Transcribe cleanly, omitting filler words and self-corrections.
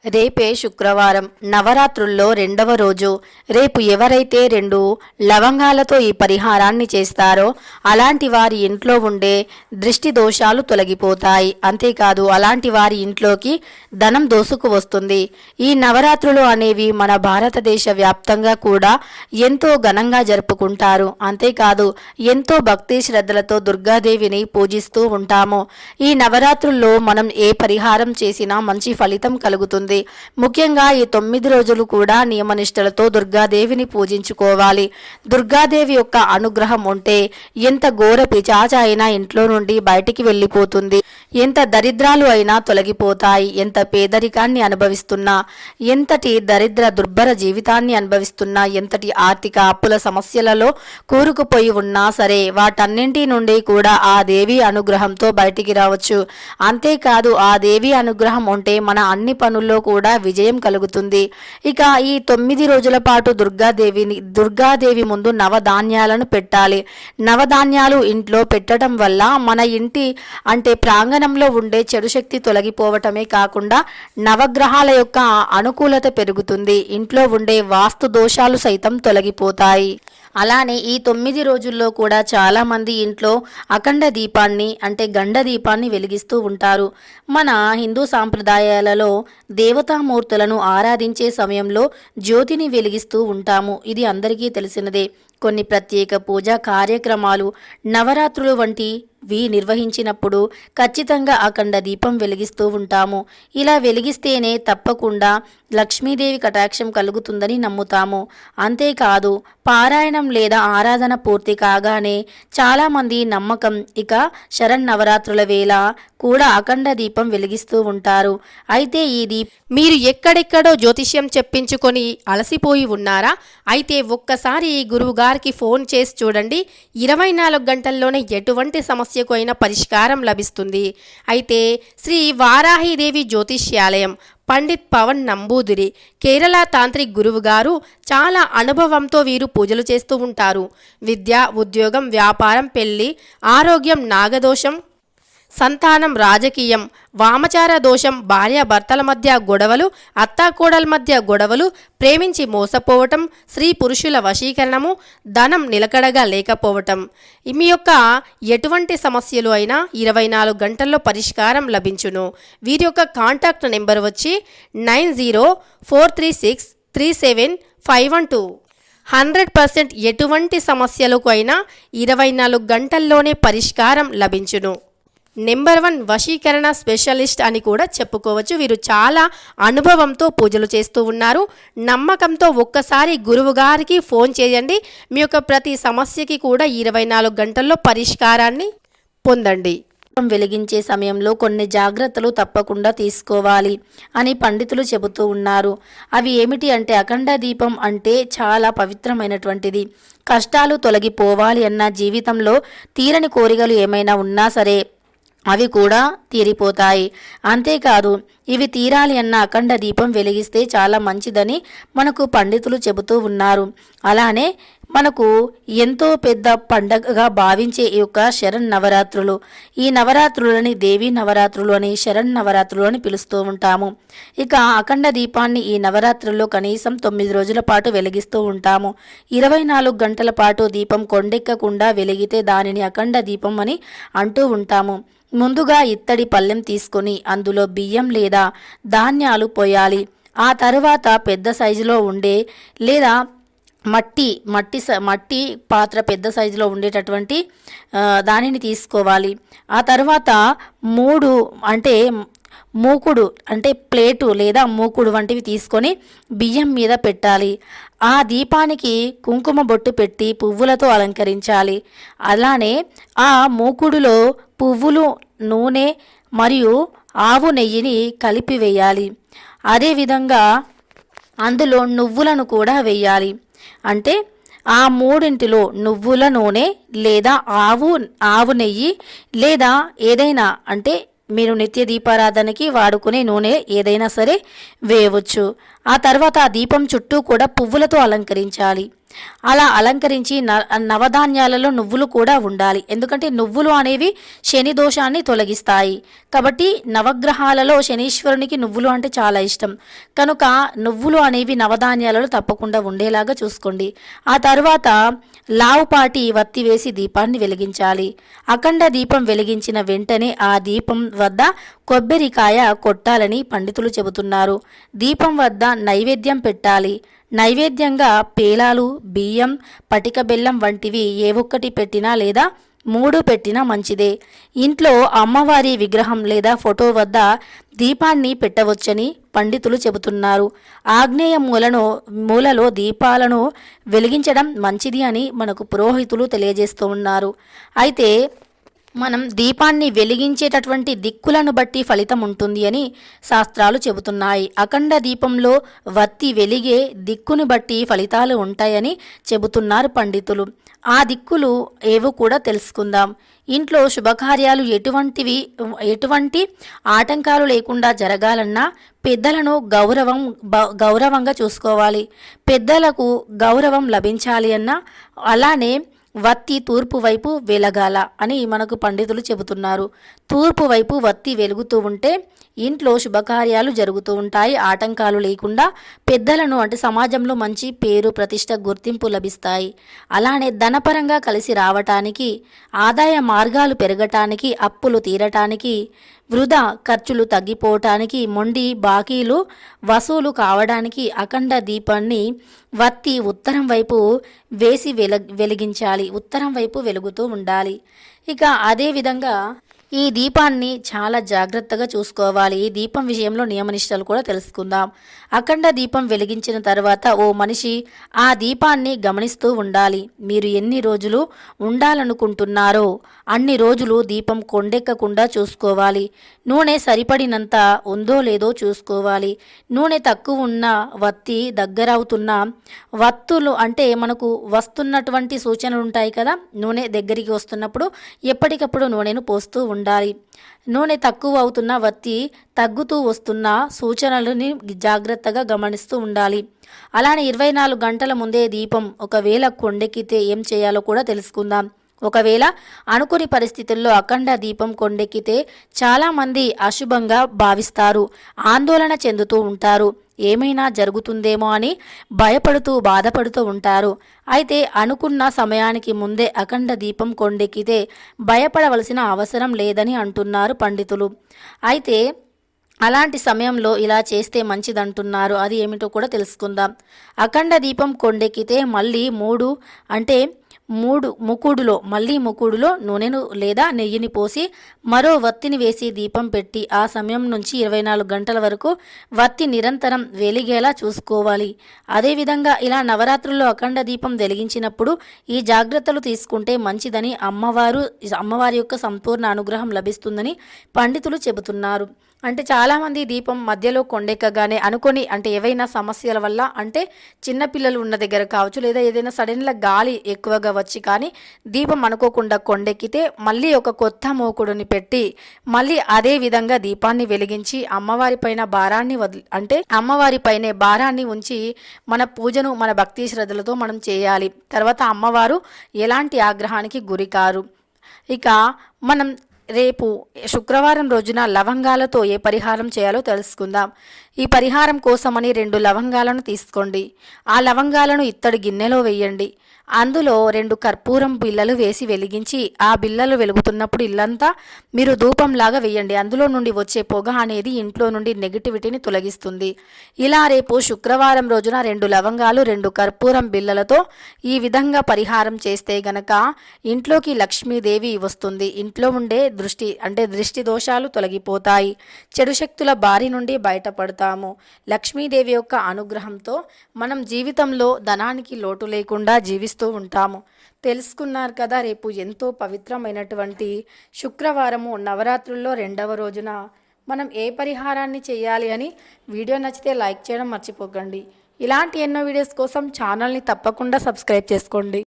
రేపే శుక్రవారం, నవరాత్రుల్లో రెండవ రోజు. రేపు ఎవరైతే 2 లవంగాలతో ఈ పరిహారాన్ని చేస్తారో అలాంటి వారి ఇంట్లో ఉండే దృష్టి దోషాలు తొలగిపోతాయి. అంతేకాదు అలాంటి వారి ఇంట్లోకి ధనం దోసుకు వస్తుంది. ఈ నవరాత్రులు అనేవి మన భారతదేశ వ్యాప్తంగా కూడా ఎంతో ఘనంగా జరుపుకుంటారు. అంతేకాదు ఎంతో భక్తి శ్రద్ధలతో దుర్గాదేవిని పూజిస్తూ ఉంటాము. ఈ నవరాత్రుల్లో మనం ఏ పరిహారం చేసినా మంచి ఫలితం కలుగుతుంది. ముఖ్యంగా ఈ 9 రోజులు కూడా నియమనిష్టలతో దుర్గాదేవిని పూజించుకోవాలి. దుర్గాదేవి యొక్క అనుగ్రహం ఉంటే ఎంత ఘోర పిశాచ అయినా ఇంట్లో నుండి బయటికి వెళ్ళిపోతుంది. ఎంత దరిద్రాలు అయినా తొలగిపోతాయి. ఎంత పేదరికాన్ని అనుభవిస్తున్నా, ఎంతటి దరిద్ర దుర్భర జీవితాన్ని అనుభవిస్తున్నా, ఎంతటి ఆర్థిక అప్పుల సమస్యలలో కూరుకుపోయి ఉన్నా సరే వాటన్నింటి నుండి కూడా ఆ దేవి అనుగ్రహంతో బయటికి రావచ్చు. అంతేకాదు ఆ దేవి అనుగ్రహం ఉంటే మన అన్ని పనుల్లో కూడా విజయం కలుగుతుంది. ఇక ఈ 9 రోజుల పాటు దుర్గాదేవి ముందు నవధాన్యాలను పెట్టాలి. నవధాన్యాలు ఇంట్లో పెట్టడం వల్ల మన ఇంటి అంటే ప్రాంగణంలో ఉండే చెడు శక్తి తొలగిపోవటమే కాకుండా నవగ్రహాల యొక్క అనుకూలత పెరుగుతుంది. ఇంట్లో ఉండే వాస్తు దోషాలు సైతం తొలగిపోతాయి. అలానే ఈ 9 రోజుల్లో కూడా చాలామంది ఇంట్లో అఖండ దీపాన్ని అంటే గండ దీపాన్ని వెలిగిస్తూ ఉంటారు. మన హిందూ సాంప్రదాయాలలో దేవతామూర్తులను ఆరాధించే సమయంలో జ్యోతిని వెలిగిస్తూ ఉంటాము. ఇది అందరికీ తెలిసినదే. కొన్ని ప్రత్యేక పూజా కార్యక్రమాలు, నవరాత్రులు వంటివి నిర్వహించినప్పుడు ఖచ్చితంగా అఖండ దీపం వెలిగిస్తూ ఉంటాము. ఇలా వెలిగిస్తేనే తప్పకుండా లక్ష్మీదేవి కటాక్షం కలుగుతుందని నమ్ముతాము. అంతేకాదు పారాయణం లేదా ఆరాధన పూర్తి కాగానే చాలామంది నమ్మకం ఇక శరన్నవరాత్రుల వేళ కూడా అఖండ దీపం వెలిగిస్తూ ఉంటారు. అయితే ఇది మీరు ఎక్కడెక్కడో జ్యోతిష్యం చెప్పించుకొని అలసిపోయి ఉన్నారా? అయితే ఒక్కసారి ఈ గురువుగారికి ఫోన్ చేసి చూడండి. 24 గంటల్లోనే ఎటువంటి సమస్యకు అయినా పరిష్కారం లభిస్తుంది. అయితే శ్రీ వారాహిదేవి జ్యోతిష్యాలయం, పండిత్ పవన్ నంబూదిరి, కేరళ తాంత్రిక్ గురువు గారు. చాలా అనుభవంతో వీరు పూజలు చేస్తూ ఉంటారు. విద్య, ఉద్యోగం, వ్యాపారం, పెళ్లి, ఆరోగ్యం, నాగదోషం, సంతానం, రాజకీయం, వామచార దోషం, భార్యాభర్తల మధ్య గొడవలు, అత్తాకోడల మధ్య గొడవలు, ప్రేమించి మోసపోవటం, స్త్రీ పురుషుల వశీకరణము, ధనం నిలకడగా లేకపోవటం, మీ యొక్క ఎటువంటి సమస్యలు అయినా 24 గంటల్లో పరిష్కారం లభించును. వీరి యొక్క కాంటాక్ట్ నెంబర్ వచ్చి 9043637512. 100% ఎటువంటి సమస్యలకు అయినా 24 గంటల్లోనే పరిష్కారం లభించును. నెంబర్ 1 వశీకరణ స్పెషలిస్ట్ అని కూడా చెప్పుకోవచ్చు. వీరు చాలా అనుభవంతో పూజలు చేస్తూ ఉన్నారు. నమ్మకంతో ఒక్కసారి గురువు గారికి ఫోన్ చేయండి. మీ యొక్క ప్రతి సమస్యకి కూడా 24 గంటల్లో పరిష్కారాన్ని పొందండి. వెలిగించే సమయంలో కొన్ని జాగ్రత్తలు తప్పకుండా తీసుకోవాలి అని పండితులు చెబుతూ ఉన్నారు. అవి ఏమిటి అంటే అఖండ దీపం అంటే చాలా పవిత్రమైనటువంటిది. కష్టాలు తొలగిపోవాలి అన్న, జీవితంలో తీరని కోరికలు ఏమైనా ఉన్నా సరే అవి కూడా తీరిపోతాయి. అంతేకాదు ఇవి తీరాలి అన్న అఖండ దీపం వెలిగిస్తే చాలా మంచిదని మనకు పండితులు చెబుతూ ఉన్నారు. అలానే మనకు ఎంతో పెద్ద పండగగా భావించే ఈ యొక్క శరన్నవరాత్రులు, ఈ నవరాత్రులని దేవీ నవరాత్రులు అని, శరన్నవరాత్రులు అని పిలుస్తూ ఉంటాము. ఇక అఖండ దీపాన్ని ఈ నవరాత్రుల్లో కనీసం 9 రోజుల పాటు వెలిగిస్తూ ఉంటాము. 24 గంటల పాటు దీపం కొండెక్కకుండా వెలిగితే దానిని అఖండ దీపం అని అంటూ ఉంటాము. ముందుగా ఇత్తడి పళ్ళెం తీసుకొని అందులో బియ్యం లేదా ధాన్యాలు పోయాలి. ఆ తరువాత పెద్ద సైజులో ఉండే లేదా మట్టి పాత్ర పెద్ద సైజులో ఉండేటటువంటి దానిని తీసుకోవాలి. ఆ తర్వాత మూకుడు అంటే ప్లేటు లేదా మూకుడు వంటివి తీసుకొని బియ్యం మీద పెట్టాలి. ఆ దీపానికి కుంకుమ బొట్టు పెట్టి పువ్వులతో అలంకరించాలి. అలానే ఆ మూకుడులో పువ్వులు, నూనె మరియు ఆవు నెయ్యిని కలిపి వేయాలి. అదేవిధంగా అందులో నువ్వులను కూడా వేయాలి. అంటే ఆ మూడింటిలో నువ్వుల నూనె లేదా ఆవు నెయ్యి లేదా ఏదైనా, అంటే మీరు నిత్య దీపారాధనకి వాడుకునే నూనె ఏదైనా సరే వేయవచ్చు. ఆ తర్వాత ఆ దీపం చుట్టూ కూడా పువ్వులతో అలంకరించాలి. అలా అలంకరించి నవధాన్యాలలో నువ్వులు కూడా ఉండాలి. ఎందుకంటే నువ్వులు అనేవి శని దోషాన్ని తొలగిస్తాయి. కాబట్టి నవగ్రహాలలో శనీశ్వరునికి నువ్వులు అంటే చాలా ఇష్టం కనుక నువ్వులు అనేవి నవధాన్యాలలో తప్పకుండా ఉండేలాగా చూసుకోండి. ఆ తర్వాత లావుపాటి వత్తి వేసి దీపాన్ని వెలిగించాలి. అఖండ దీపం వెలిగించిన వెంటనే ఆ దీపం వద్ద కొబ్బరికాయ కొట్టాలని పండితులు చెబుతున్నారు. దీపం వద్ద నైవేద్యం పెట్టాలి. నైవేద్యంగా పేలాలు, బియ్యం, పటిక బెల్లం వంటివి ఏ ఒక్కటి పెట్టినా లేదా 3 పెట్టినా మంచిదే. ఇంట్లో అమ్మవారి విగ్రహం లేదా ఫోటో వద్ద దీపాన్ని పెట్టవచ్చని పండితులు చెబుతున్నారు. ఆగ్నేయ మూలలో దీపాలను వెలిగించడం మంచిది అని మనకు పురోహితులు తెలియజేస్తూ ఉన్నారు. అయితే మనం దీపాన్ని వెలిగించేటటువంటి దిక్కులను బట్టి ఫలితం ఉంటుంది అని శాస్త్రాలు చెబుతున్నాయి. అఖండ దీపంలో వత్తి వెలిగే దిక్కును బట్టి ఫలితాలు ఉంటాయని చెబుతున్నారు పండితులు. ఆ దిక్కులు ఏవో కూడా తెలుసుకుందాం. ఇంట్లో శుభకార్యాలు ఎటువంటి ఆటంకాలు లేకుండా జరగాలన్నా పెద్దలను గౌరవంగా చూసుకోవాలి. పెద్దలకు గౌరవం లభించాలి అన్నా అలానే వత్తి తూర్పు వైపు వెలగాల అని మనకు పండితులు చెబుతున్నారు. తూర్పు వైపు వత్తి వెలుగుతూ ఉంటే ఇంట్లో శుభకార్యాలు జరుగుతూ ఉంటాయి. ఆటంకాలు లేకుండా పెద్దలను అంటే సమాజంలో మంచి పేరు, ప్రతిష్ట, గుర్తింపు లభిస్తాయి. అలానే ధనపరంగా కలిసి రావటానికి, ఆదాయ మార్గాలు పెరగటానికి, అప్పులు తీరటానికి, వృధా ఖర్చులు తగ్గిపోవటానికి, మొండి బాకీలు వసూలు కావడానికి అఖండ దీపాన్ని వత్తి ఉత్తరం వైపు వేసి వెలిగించాలి. ఉత్తరం వైపు వెలుగుతూ ఉండాలి. ఇక అదేవిధంగా ఈ దీపాన్ని చాలా జాగ్రత్తగా చూసుకోవాలి. ఈ దీపం విషయంలో నియమనిష్టలు కూడా తెలుసుకుందాం. అఖండ దీపం వెలిగించిన తర్వాత ఓ మనిషి ఆ దీపాన్ని గమనిస్తూ ఉండాలి. మీరు ఎన్ని రోజులు ఉండాలనుకుంటున్నారో అన్ని రోజులు దీపం కొండెక్కకుండా చూసుకోవాలి. నూనె సరిపడినంత ఉందో లేదో చూసుకోవాలి. నూనె తక్కువ ఉన్న వత్తి దగ్గరవుతున్న వత్తులు అంటే మనకు వస్తున్నటువంటి సూచనలు ఉంటాయి కదా, నూనె దగ్గరికి వస్తున్నప్పుడు ఎప్పటికప్పుడు నూనెను పోస్తూ ఉండాలి. నూనె తక్కువ అవుతున్న వత్తి తగ్గుతూ వస్తున్న సూచనలని జాగ్రత్తగా గమనిస్తూ ఉండాలి. అలానే 24 గంటల ముందే దీపం ఒకవేళ కొండెక్కితే ఏం చేయాలో కూడా తెలుసుకుందాం. ఒకవేళ అనుకుని పరిస్థితుల్లో అఖండ దీపం కొండెక్కితే చాలామంది అశుభంగా భావిస్తారు, ఆందోళన చెందుతూ ఉంటారు, ఏమైనా జరుగుతుందేమో అని భయపడుతూ బాధపడుతూ ఉంటారు. అయితే అనుకున్న సమయానికి ముందే అఖండ దీపం కొండెక్కితే భయపడవలసిన అవసరం లేదని అంటున్నారు పండితులు. అయితే అలాంటి సమయంలో ఇలా చేస్తే మంచిదంటున్నారు. అది ఏమిటో కూడా తెలుసుకుందాం. అఖండ దీపం కొండెక్కితే మళ్ళీ 3 ముకుడులో నూనెను లేదా నెయ్యిని పోసి మరో వత్తిని వేసి దీపం పెట్టి ఆ సమయం నుంచి 24 గంటల వరకు వత్తి నిరంతరం వెలిగేలా చూసుకోవాలి. అదేవిధంగా ఇలా నవరాత్రుల్లో అఖండ దీపం వెలిగించినప్పుడు ఈ జాగ్రత్తలు తీసుకుంటే మంచిదని అమ్మవారి యొక్క సంపూర్ణ అనుగ్రహం లభిస్తుందని పండితులు చెబుతున్నారు. అంటే చాలామంది దీపం మధ్యలో కొండెక్కగానే అనుకొని అంటే ఏవైనా సమస్యల వల్ల అంటే చిన్నపిల్లలు ఉన్న దగ్గర కావచ్చు లేదా ఏదైనా సడన్గా గాలి ఎక్కువగా వచ్చి కానీ దీపం అనుకోకుండా కొండెక్కితే మళ్ళీ ఒక కొత్త మూకుడుని పెట్టి మళ్ళీ అదే విధంగా దీపాన్ని వెలిగించి అమ్మవారిపైన భారాన్ని ఉంచి మన పూజను మన భక్తి శ్రద్ధలతో మనం చేయాలి. తర్వాత అమ్మవారు ఎలాంటి ఆగ్రహానికి గురికారు. ఇక మనం రేపు శుక్రవారం రోజున లవంగాలతో ఏ పరిహారం చేయాలో తెలుసుకుందాం. ఈ పరిహారం కోసమని 2 లవంగాలను తీసుకోండి. ఆ లవంగాలను ఇత్తడి గిన్నెలో వేయండి. అందులో 2 కర్పూరం బిళ్ళలు వేసి వెలిగించి ఆ బిళ్ళలు వెలుగుతున్నప్పుడు ఇల్లంతా మీరు ధూపంలాగా వేయండి. అందులో నుండి వచ్చే పొగ అనేది ఇంట్లో నుండి నెగిటివిటీని తొలగిస్తుంది. ఇలా రేపు శుక్రవారం రోజున 2 లవంగాలు 2 కర్పూరం బిళ్ళలతో ఈ విధంగా పరిహారం చేస్తే గనక ఇంట్లోకి లక్ష్మీదేవి వస్తుంది. ఇంట్లో ఉండే దృష్టి దోషాలు తొలగిపోతాయి. చెడు శక్తుల బారి నుండి బయటపడతాము. లక్ష్మీదేవి యొక్క అనుగ్రహంతో మనం జీవితంలో ధనానికి లోటు లేకుండా జీవిస్తూ ఉంటాము. తెలుసుకున్నారు కదా. రేపు ఎంతో పవిత్రమైనటువంటి శుక్రవారము నవరాత్రుల్లో 2వ రోజున మనం ఏ పరిహారాన్ని చేయాలి అని వీడియో నచ్చితే లైక్ చేయడం మర్చిపోకండి. ఇలాంటి ఎన్నో వీడియోస్ కోసం ఛానల్ని తప్పకుండా సబ్స్క్రైబ్ చేసుకోండి.